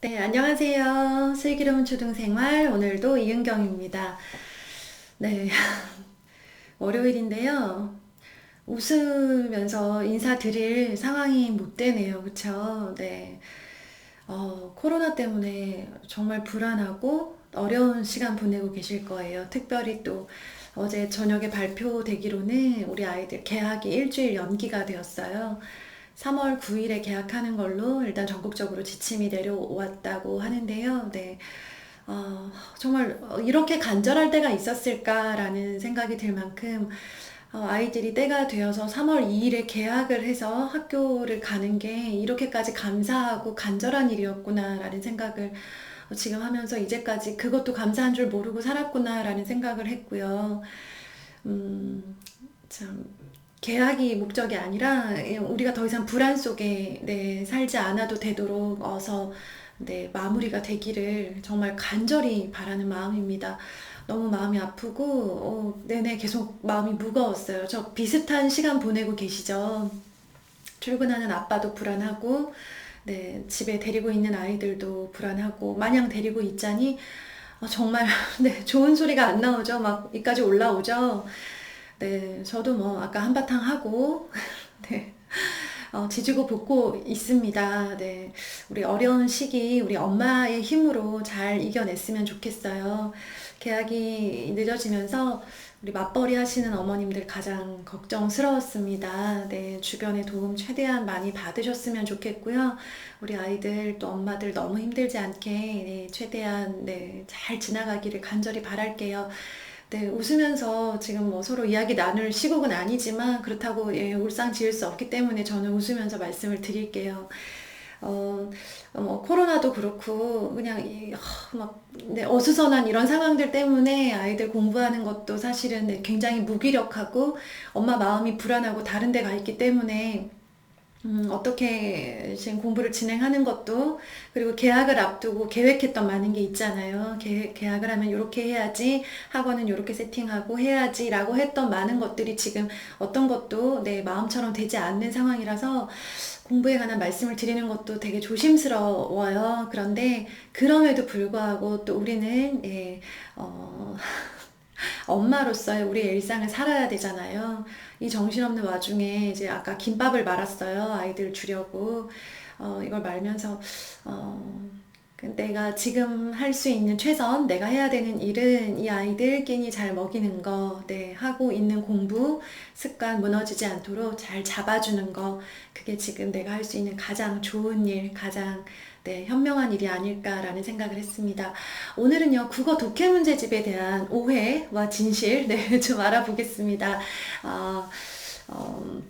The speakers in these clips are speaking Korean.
네, 안녕하세요. 슬기로운 초등생활 오늘도 이은경입니다. 네, 월요일인데요. 웃으면서 인사드릴 상황이 못 되네요. 그쵸? 네. 코로나 때문에 정말 불안하고 어려운 시간 보내고 계실 거예요. 특별히 또 어제 저녁에 발표되기로는 우리 아이들 개학이 일주일 연기가 되었어요. 3월 9일에 개학하는 걸로 일단 전국적으로 지침이 내려왔다고 하는데요. 네. 정말 이렇게 간절할 때가 있었을까라는 생각이 들 만큼 아이들이 때가 되어서 3월 2일에 개학을 해서 학교를 가는 게 이렇게까지 감사하고 간절한 일이었구나라는 생각을 지금 하면서 이제까지 그것도 감사한 줄 모르고 살았구나라는 생각을 했고요. 음, 참, 계약이 목적이 아니라 우리가 더 이상 불안 속에 네, 살지 않아도 되도록 어서 네, 마무리가 되기를 정말 간절히 바라는 마음입니다. 너무 마음이 아프고 내내 계속 마음이 무거웠어요. 저 비슷한 시간 보내고 계시죠? 출근하는 아빠도 불안하고 네, 집에 데리고 있는 아이들도 불안하고 마냥 데리고 있자니 정말 네, 좋은 소리가 안 나오죠. 막 이까지 올라오죠. 네, 저도 뭐 아까 한바탕 하고 네, 지지고 볶고 있습니다. 네, 우리 어려운 시기 우리 엄마의 힘으로 잘 이겨냈으면 좋겠어요. 계약이 늦어지면서 우리 맞벌이 하시는 어머님들 가장 걱정스러웠습니다. 네, 주변의 도움 최대한 많이 받으셨으면 좋겠고요. 우리 아이들 또 엄마들 너무 힘들지 않게 네, 최대한 네, 잘 지나가기를 간절히 바랄게요. 네, 웃으면서 지금 뭐 서로 이야기 나눌 시국은 아니지만 그렇다고 예, 울상 지을 수 없기 때문에 저는 웃으면서 말씀을 드릴게요. 어, 뭐 코로나도 그렇고 그냥 막 네, 어수선한 이런 상황들 때문에 아이들 공부하는 것도 사실은 네, 굉장히 무기력하고 엄마 마음이 불안하고 다른 데 가 있기 때문에 어떻게 지금 공부를 진행하는 것도, 그리고 계약을 앞두고 계획했던 많은 게 있잖아요. 계약을 하면 이렇게 해야지, 학원은 이렇게 세팅하고 해야지 라고 했던 많은 것들이 지금 어떤 것도 내 마음처럼 되지 않는 상황이라서 공부에 관한 말씀을 드리는 것도 되게 조심스러워요. 그런데 그럼에도 불구하고 또 우리는, 예, 엄마로서의 우리의 일상을 살아야 되잖아요. 이 정신없는 와중에 이제 아까 김밥을 말았어요. 아이들 주려고. 이걸 말면서, 어, 내가 지금 할 수 있는 최선, 내가 해야 되는 일은 이 아이들 끼니 잘 먹이는 거, 네, 하고 있는 공부, 습관 무너지지 않도록 잘 잡아주는 거, 그게 지금 내가 할 수 있는 가장 좋은 일, 가장 네, 현명한 일이 아닐까라는 생각을 했습니다. 오늘은요, 국어 독해 문제집에 대한 오해와 진실, 네, 좀 알아보겠습니다. 어, 어,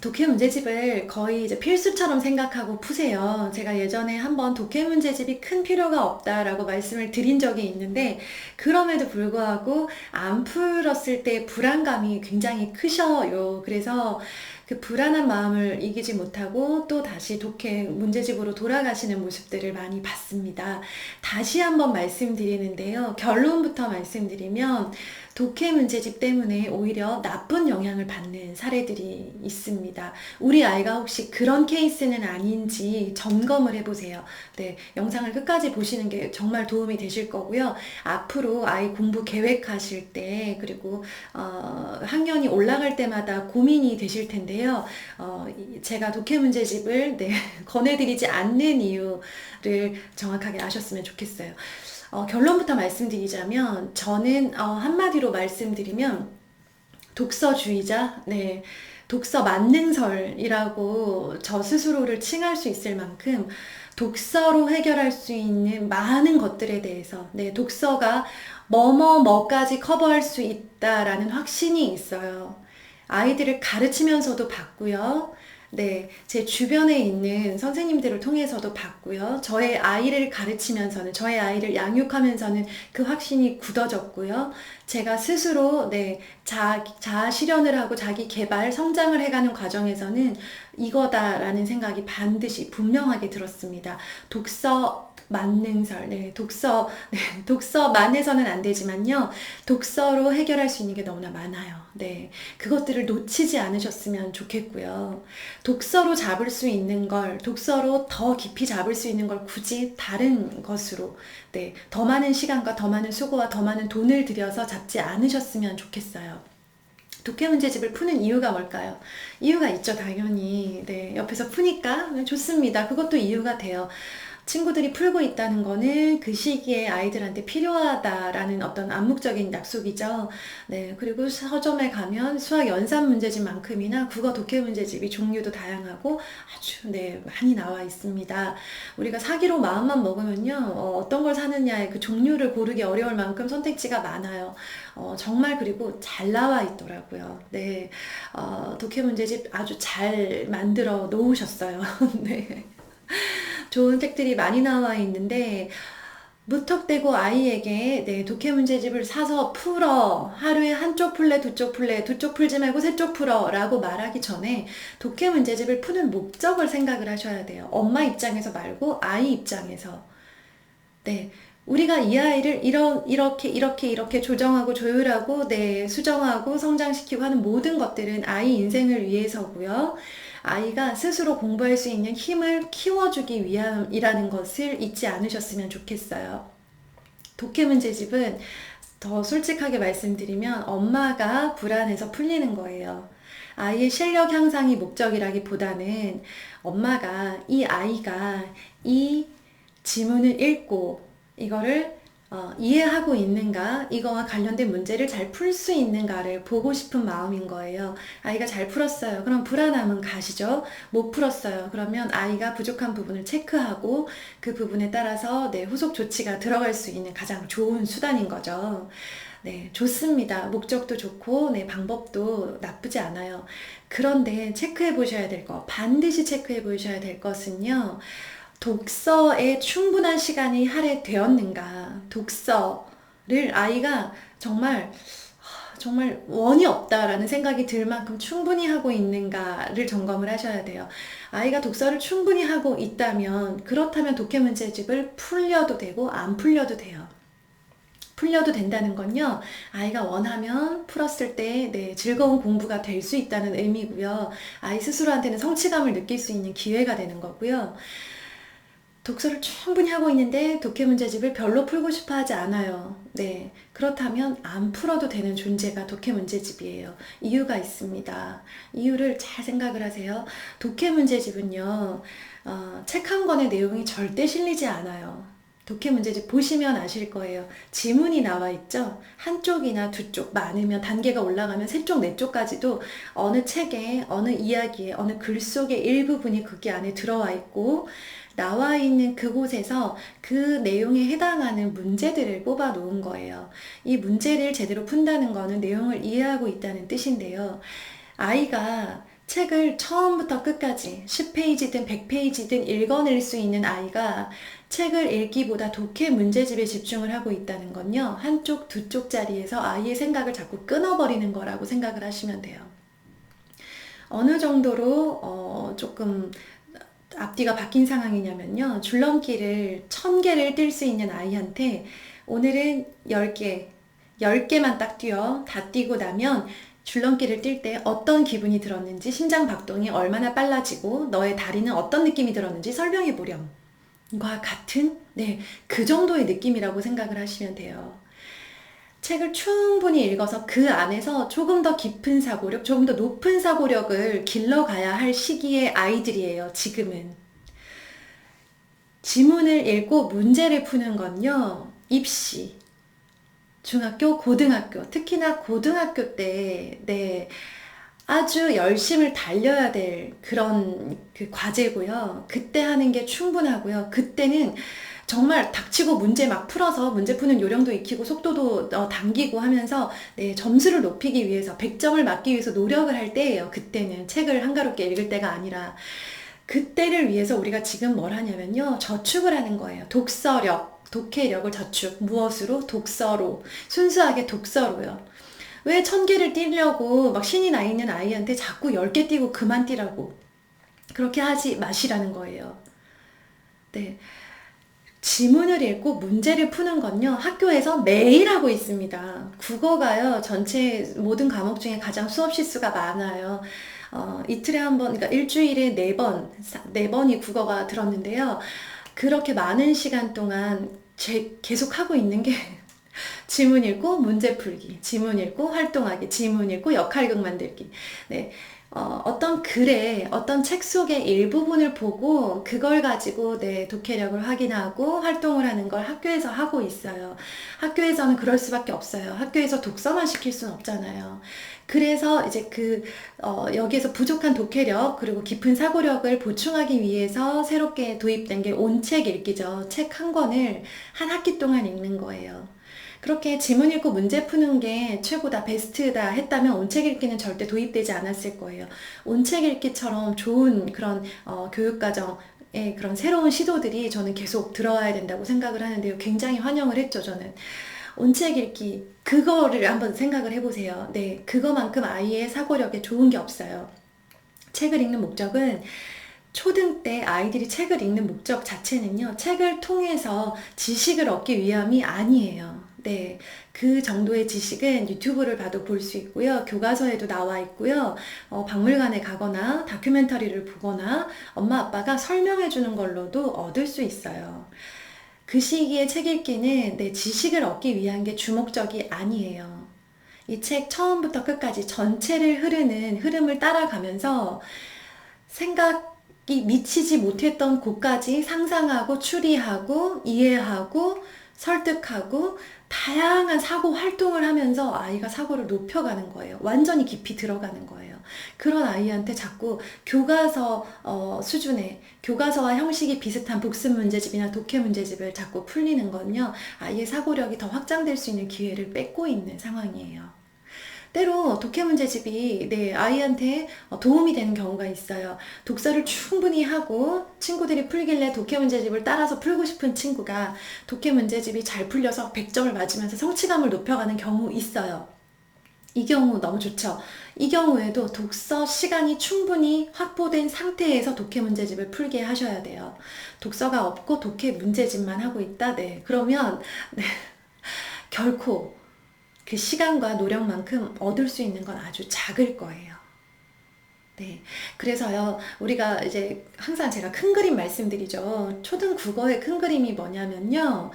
독해 문제집을 거의 이제 필수처럼 생각하고 푸세요. 제가 예전에 한번 독해 문제집이 큰 필요가 없다라고 말씀을 드린 적이 있는데, 그럼에도 불구하고 안 풀었을 때 불안감이 굉장히 크셔요. 그래서 그 불안한 마음을 이기지 못하고 또 다시 독해 문제집으로 돌아가시는 모습들을 많이 봤습니다. 다시 한번 말씀드리는데요. 결론부터 말씀드리면 독해 문제집 때문에 오히려 나쁜 영향을 받는 사례들이 있습니다. 우리 아이가 혹시 그런 케이스는 아닌지 점검을 해보세요. 네, 영상을 끝까지 보시는 게 정말 도움이 되실 거고요. 앞으로 아이 공부 계획하실 때, 그리고 학년이 올라갈 때마다 고민이 되실 텐데요. 제가 독해 문제집을 네, 권해드리지 않는 이유를 정확하게 아셨으면 좋겠어요. 결론부터 말씀드리자면, 저는 한마디로 말씀드리면 독서주의자, 네, 독서 만능설이라고 저 스스로를 칭할 수 있을 만큼 독서로 해결할 수 있는 많은 것들에 대해서, 네, 독서가 뭐뭐뭐까지 커버할 수 있다라는 확신이 있어요. 아이들을 가르치면서도 봤고요. 네, 제 주변에 있는 선생님들을 통해서도 봤고요. 저의 아이를 가르치면서는, 저의 아이를 양육하면서는 그 확신이 굳어졌고요. 제가 스스로 자아 실현을 하고 자기 개발, 성장을 해가는 과정에서는 이거다라는 생각이 반드시 분명하게 들었습니다. 독서 만능설, 독서만 해서는 안 되지만요. 독서로 해결할 수 있는 게 너무나 많아요. 그것들을 놓치지 않으셨으면 좋겠고요. 독서로 잡을 수 있는 걸, 독서로 더 깊이 잡을 수 있는 걸 굳이 다른 것으로, 더 많은 시간과 더 많은 수고와 더 많은 돈을 들여서 잡지 않으셨으면 좋겠어요. 독해 문제집을 푸는 이유가 뭘까요? 이유가 있죠, 당연히. 옆에서 푸니까 좋습니다. 그것도 이유가 돼요. 친구들이 풀고 있다는 거는 그 시기에 아이들한테 필요하다라는 어떤 암묵적인 약속이죠. 그리고 서점에 가면 수학 연산 문제집만큼이나 국어 독해 문제집이 종류도 다양하고 아주 많이 나와 있습니다. 우리가 사기로 마음만 먹으면요, 어떤 걸 사느냐의 그 종류를 고르기 어려울 만큼 선택지가 많아요. 정말 그리고 잘 나와 있더라고요. 독해 문제집 아주 잘 만들어 놓으셨어요. 좋은 책들이 많이 나와 있는데 무턱대고 아이에게 독해 문제집을 사서 풀어, 하루에 한쪽 풀래, 두쪽 풀래, 두쪽 풀지 말고 세 쪽 풀어 라고 말하기 전에 독해 문제집을 푸는 목적을 생각을 하셔야 돼요. 엄마 입장에서 말고 아이 입장에서. 우리가 이 아이를 이렇게 조정하고 조율하고 수정하고 성장시키고 하는 모든 것들은 아이 인생을 위해서고요. 아이가 스스로 공부할 수 있는 힘을 키워주기 위함이라는 것을 잊지 않으셨으면 좋겠어요. 독해 문제집은 더 솔직하게 말씀드리면 엄마가 불안해서 풀리는 거예요. 아이의 실력 향상이 목적이라기보다는 엄마가 이 아이가 이 지문을 읽고 이거를 이해하고 있는가, 이거와 관련된 문제를 잘 풀 수 있는가를 보고 싶은 마음인 거예요. 아이가 잘 풀었어요. 그럼 불안함은 가시죠. 못 풀었어요. 그러면 아이가 부족한 부분을 체크하고 그 부분에 따라서 후속 조치가 들어갈 수 있는 가장 좋은 수단인 거죠. 좋습니다. 목적도 좋고, 방법도 나쁘지 않아요. 그런데 체크해 보셔야 될 거, 반드시 체크해 보셔야 될 것은요, 독서에 충분한 시간이 할애되었는가, 독서를 아이가 정말 원이 없다라는 생각이 들 만큼 충분히 하고 있는가를 점검을 하셔야 돼요. 아이가 독서를 충분히 하고 있다면, 그렇다면 독해 문제집을 풀려도 되고 안 풀려도 돼요. 풀려도 된다는 건요, 아이가 원하면 풀었을 때 즐거운 공부가 될 수 있다는 의미고요. 아이 스스로한테는 성취감을 느낄 수 있는 기회가 되는 거고요. 독서를 충분히 하고 있는데 독해 문제집을 별로 풀고 싶어 하지 않아요. 그렇다면 안 풀어도 되는 존재가 독해 문제집이에요. 이유가 있습니다. 이유를 잘 생각을 하세요. 독해 문제집은요, 책 한 권의 내용이 절대 실리지 않아요. 독해 문제집 보시면 아실 거예요. 지문이 나와 있죠? 한쪽이나 두쪽, 많으면 단계가 올라가면 세 쪽, 네 쪽까지도 어느 책에, 어느 이야기에, 어느 글 속의 일부분이 거기 안에 들어와 있고, 나와 있는 그곳에서 그 내용에 해당하는 문제들을 뽑아 놓은 거예요. 이 문제를 제대로 푼다는 거는 내용을 이해하고 있다는 뜻인데요. 아이가 책을 처음부터 끝까지 10페이지든 100페이지든 읽어낼 수 있는 아이가 책을 읽기보다 독해 문제집에 집중을 하고 있다는 건요, 한쪽, 두 쪽짜리에서 아이의 생각을 자꾸 끊어버리는 거라고 생각을 하시면 돼요. 어느 정도로 조금 앞뒤가 바뀐 상황이냐면요, 줄넘기를 1000개를 뛸 수 있는 아이한테 오늘은 10개만 딱 뛰어. 다 뛰고 나면 줄넘기를 뛸 때 어떤 기분이 들었는지, 심장 박동이 얼마나 빨라지고 너의 다리는 어떤 느낌이 들었는지 설명해 보렴 과 같은 그 정도의 느낌이라고 생각을 하시면 돼요. 책을 충분히 읽어서 그 안에서 조금 더 깊은 사고력, 조금 더 높은 사고력을 길러가야 할 시기의 아이들이에요, 지금은. 지문을 읽고 문제를 푸는 건요, 입시, 중학교, 고등학교, 특히나 고등학교 때, 아주 열심을 달려야 될 그런 과제고요. 그때 하는 게 충분하고요. 그때는 정말 닥치고 문제 막 풀어서 문제 푸는 요령도 익히고 속도도 당기고 하면서 점수를 높이기 위해서 100점을 맞기 위해서 노력을 할 때예요. 그때는 책을 한가롭게 읽을 때가 아니라, 그때를 위해서 우리가 지금 뭘 하냐면요, 저축을 하는 거예요. 독서력, 독해력을 저축. 무엇으로? 독서로. 순수하게 독서로요. 왜 1000개를 띄려고 막 신이 나 있는 아이한테 자꾸 10개 띄고 그만 띄라고. 그렇게 하지 마시라는 거예요. 네. 지문을 읽고 문제를 푸는 건요, 학교에서 매일 하고 있습니다. 국어가요, 전체 모든 과목 중에 가장 수업 시수가 많아요. 이틀에 한 번, 그러니까 일주일에 4번, 4번이 국어가 들었는데요. 그렇게 많은 시간 동안 계속 하고 있는 게 지문 읽고 문제 풀기, 지문 읽고 활동하기, 지문 읽고 역할극 만들기. 네. 어떤 글에, 어떤 책 속의 일부분을 보고 그걸 가지고 내 독해력을 확인하고 활동을 하는 걸 학교에서 하고 있어요. 학교에서는 그럴 수밖에 없어요. 학교에서 독서만 시킬 수는 없잖아요. 그래서 이제 여기에서 부족한 독해력, 그리고 깊은 사고력을 보충하기 위해서 새롭게 도입된 게 온책 읽기죠. 책 한 권을 한 학기 동안 읽는 거예요. 그렇게 지문 읽고 문제 푸는 게 최고다, 베스트다 했다면 온책 읽기는 절대 도입되지 않았을 거예요. 온책 읽기처럼 좋은 그런 교육과정의 그런 새로운 시도들이 저는 계속 들어와야 된다고 생각을 하는데요. 굉장히 환영을 했죠, 저는. 온책 읽기, 그거를 한번 생각을 해보세요. 네, 그거만큼 아이의 사고력에 좋은 게 없어요. 책을 읽는 목적은 초등 때 아이들이 책을 읽는 목적 자체는요, 책을 통해서 지식을 얻기 위함이 아니에요. 네, 그 정도의 지식은 유튜브를 봐도 볼 수 있고요. 교과서에도 나와 있고요. 박물관에 가거나 다큐멘터리를 보거나 엄마 아빠가 설명해 주는 걸로도 얻을 수 있어요. 그 시기에 책 읽기는 내 지식을 얻기 위한 게 주목적이 아니에요. 이 책 처음부터 끝까지 전체를 흐르는 흐름을 따라가면서 생각이 미치지 못했던 곳까지 상상하고 추리하고 이해하고 설득하고 다양한 사고 활동을 하면서 아이가 사고를 높여가는 거예요. 완전히 깊이 들어가는 거예요. 그런 아이한테 자꾸 교과서 수준의 교과서와 형식이 비슷한 복습 문제집이나 독해 문제집을 자꾸 풀리는 건요, 아이의 사고력이 더 확장될 수 있는 기회를 뺏고 있는 상황이에요. 때로 독해 문제집이 아이한테 도움이 되는 경우가 있어요. 독서를 충분히 하고 친구들이 풀길래 독해 문제집을 따라서 풀고 싶은 친구가 독해 문제집이 잘 풀려서 100점을 맞으면서 성취감을 높여가는 경우 있어요. 이 경우 너무 좋죠. 이 경우에도 독서 시간이 충분히 확보된 상태에서 독해 문제집을 풀게 하셔야 돼요. 독서가 없고 독해 문제집만 하고 있다? 네. 그러면 결코 그 시간과 노력만큼 얻을 수 있는 건 아주 작을 거예요. 네. 그래서요, 우리가 이제 항상 제가 큰 그림 말씀드리죠. 초등 국어의 큰 그림이 뭐냐면요.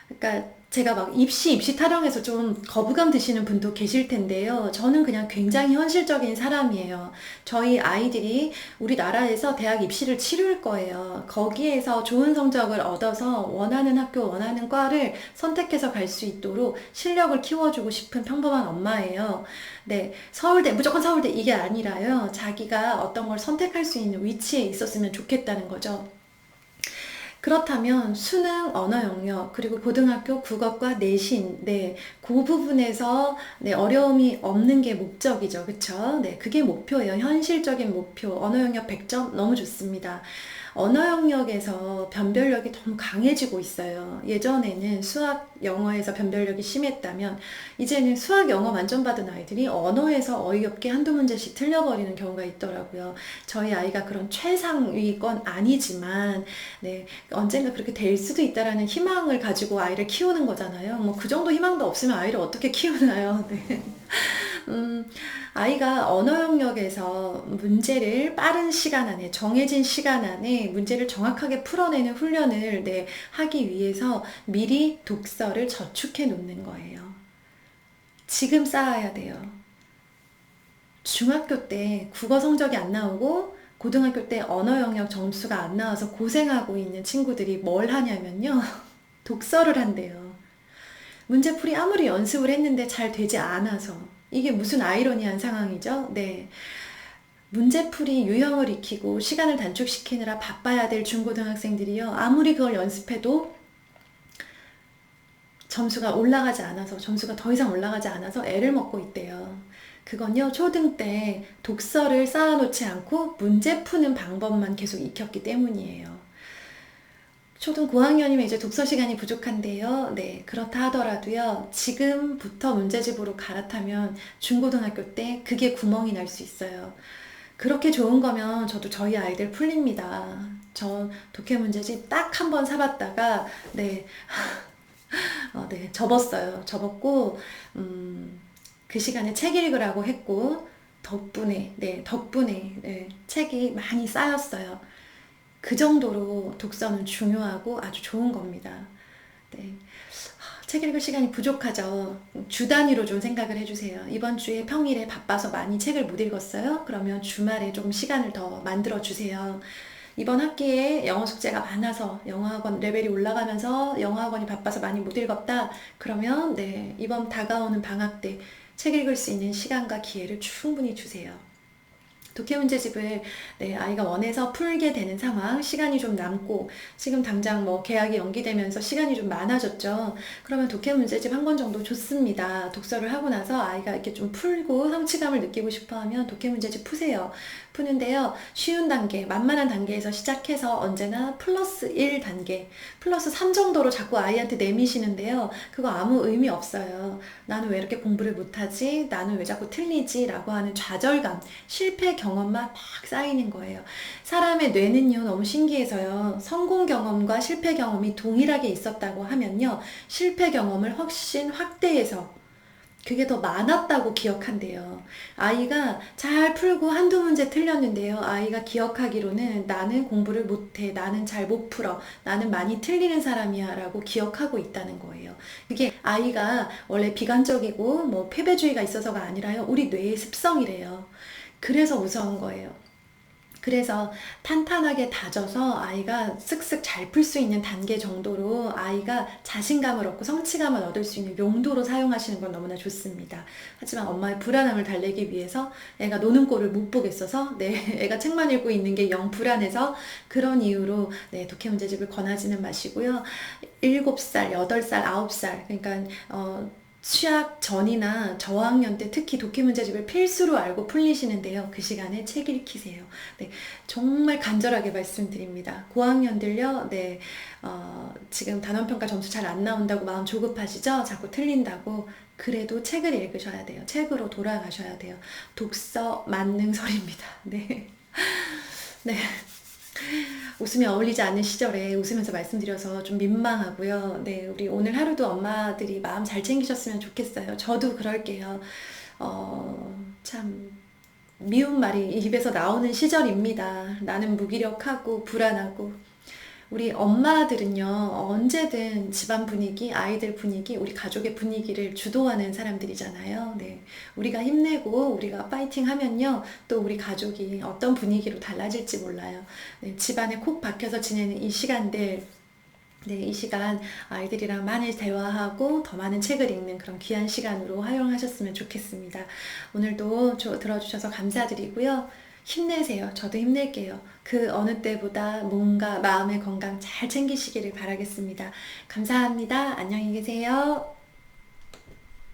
그러니까 제가 막 입시 타령해서 좀 거부감 드시는 분도 계실 텐데요. 저는 그냥 굉장히 현실적인 사람이에요. 저희 아이들이 우리나라에서 대학 입시를 치를 거예요. 거기에서 좋은 성적을 얻어서 원하는 학교, 원하는 과를 선택해서 갈 수 있도록 실력을 키워주고 싶은 평범한 엄마예요. 네, 서울대, 무조건 서울대 이게 아니라요. 자기가 어떤 걸 선택할 수 있는 위치에 있었으면 좋겠다는 거죠. 그렇다면 수능, 언어 영역, 그리고 고등학교 국어과 내신, 그 부분에서 어려움이 없는 게 목적이죠. 그쵸? 네, 그게 목표예요. 현실적인 목표. 언어 영역 100점 너무 좋습니다. 언어 영역에서 변별력이 너무 강해지고 있어요. 예전에는 수학, 영어에서 변별력이 심했다면 이제는 수학, 영어 만점 받은 아이들이 언어에서 어이없게 한두 문제씩 틀려버리는 경우가 있더라고요. 저희 아이가 그런 최상위권 아니지만 언젠가 그렇게 될 수도 있다라는 희망을 가지고 아이를 키우는 거잖아요. 뭐 그 정도 희망도 없으면 아이를 어떻게 키우나요? 네. 아이가 언어 영역에서 문제를 빠른 시간 안에, 정해진 시간 안에 문제를 정확하게 풀어내는 훈련을 하기 위해서 미리 독서를 저축해 놓는 거예요. 지금 쌓아야 돼요. 중학교 때 국어 성적이 안 나오고 고등학교 때 언어 영역 점수가 안 나와서 고생하고 있는 친구들이 뭘 하냐면요. 독서를 한대요. 문제풀이 아무리 연습을 했는데 잘 되지 않아서. 이게 무슨 아이러니한 상황이죠? 네. 문제풀이 유형을 익히고 시간을 단축시키느라 바빠야 될 중고등학생들이요. 아무리 그걸 연습해도 점수가 더 이상 올라가지 않아서 애를 먹고 있대요. 그건요, 초등 때 독서를 쌓아놓지 않고 문제 푸는 방법만 계속 익혔기 때문이에요. 초등 고학년이면 이제 독서 시간이 부족한데요. 네, 그렇다 하더라도요. 지금부터 문제집으로 갈아타면 중고등학교 때 그게 구멍이 날 수 있어요. 그렇게 좋은 거면 저도 저희 아이들 풀립니다. 저 독해 문제집 딱 한 번 사봤다가 네, 네, 접었어요. 접었고 그 시간에 책 읽으라고 했고 덕분에 네, 책이 많이 쌓였어요. 그 정도로 독서는 중요하고 아주 좋은 겁니다. 네. 책 읽을 시간이 부족하죠. 주 단위로 좀 생각을 해주세요. 이번 주에 평일에 바빠서 많이 책을 못 읽었어요? 그러면 주말에 조금 시간을 더 만들어 주세요. 이번 학기에 영어 숙제가 많아서 영어학원 레벨이 올라가면서 영어학원이 바빠서 많이 못 읽었다. 그러면 네, 이번 다가오는 방학 때 책 읽을 수 있는 시간과 기회를 충분히 주세요. 독해 문제집을 네, 아이가 원해서 풀게 되는 상황, 시간이 좀 남고 지금 당장 뭐 개학이 연기되면서 시간이 좀 많아졌죠. 그러면 독해 문제집 한 권 정도 좋습니다. 독서를 하고 나서 아이가 이렇게 좀 풀고 성취감을 느끼고 싶어 하면 독해 문제집 푸세요. 푸는데요. 쉬운 단계, 만만한 단계에서 시작해서 언제나 플러스 1 단계, 플러스 3 정도로 자꾸 아이한테 내미시는데요. 그거 아무 의미 없어요. 나는 왜 이렇게 공부를 못하지? 나는 왜 자꾸 틀리지? 라고 하는 좌절감, 실패 경험만 막 쌓이는 거예요. 사람의 뇌는요, 너무 신기해서요. 성공 경험과 실패 경험이 동일하게 있었다고 하면요. 실패 경험을 훨씬 확대해서 그게 더 많았다고 기억한대요. 아이가 잘 풀고 한두 문제 틀렸는데요. 아이가 기억하기로는 나는 공부를 못해, 나는 잘 못 풀어, 나는 많이 틀리는 사람이야 라고 기억하고 있다는 거예요. 그게 아이가 원래 비관적이고 뭐 패배주의가 있어서가 아니라요. 우리 뇌의 습성이래요. 그래서 무서운 거예요. 그래서 탄탄하게 다져서 아이가 쓱쓱 잘 풀 수 있는 단계 정도로 아이가 자신감을 얻고 성취감을 얻을 수 있는 용도로 사용하시는 건 너무나 좋습니다. 하지만 엄마의 불안함을 달래기 위해서 애가 노는 꼴을 못 보겠어서 네, 애가 책만 읽고 있는 게 영 불안해서 그런 이유로 네, 독해 문제집을 권하지는 마시고요. 7살, 8살, 9살 그러니까 취학 전이나 저학년 때 특히 독해 문제집을 필수로 알고 풀리시는데요. 그 시간에 책 읽히세요. 네, 정말 간절하게 말씀드립니다. 고학년들요, 네, 지금 단원평가 점수 잘 안 나온다고 마음 조급하시죠? 자꾸 틀린다고. 그래도 책을 읽으셔야 돼요. 책으로 돌아가셔야 돼요. 독서 만능설입니다. 네. 네. 웃음이 어울리지 않는 시절에 웃으면서 말씀드려서 좀 민망하고요. 네, 우리 오늘 하루도 엄마들이 마음 잘 챙기셨으면 좋겠어요. 저도 그럴게요. 참, 미운 말이 입에서 나오는 시절입니다. 나는 무기력하고 불안하고 우리 엄마들은요, 언제든 집안 분위기, 아이들 분위기, 우리 가족의 분위기를 주도하는 사람들이잖아요. 네. 우리가 힘내고, 우리가 파이팅 하면요, 또 우리 가족이 어떤 분위기로 달라질지 몰라요. 네, 집안에 콕 박혀서 지내는 이 시간들, 네, 이 시간 아이들이랑 많이 대화하고 더 많은 책을 읽는 그런 귀한 시간으로 활용하셨으면 좋겠습니다. 오늘도 들어주셔서 감사드리고요. 힘내세요. 저도 힘낼게요. 그 어느 때보다 몸과 마음의 건강 잘 챙기시기를 바라겠습니다. 감사합니다. 안녕히 계세요.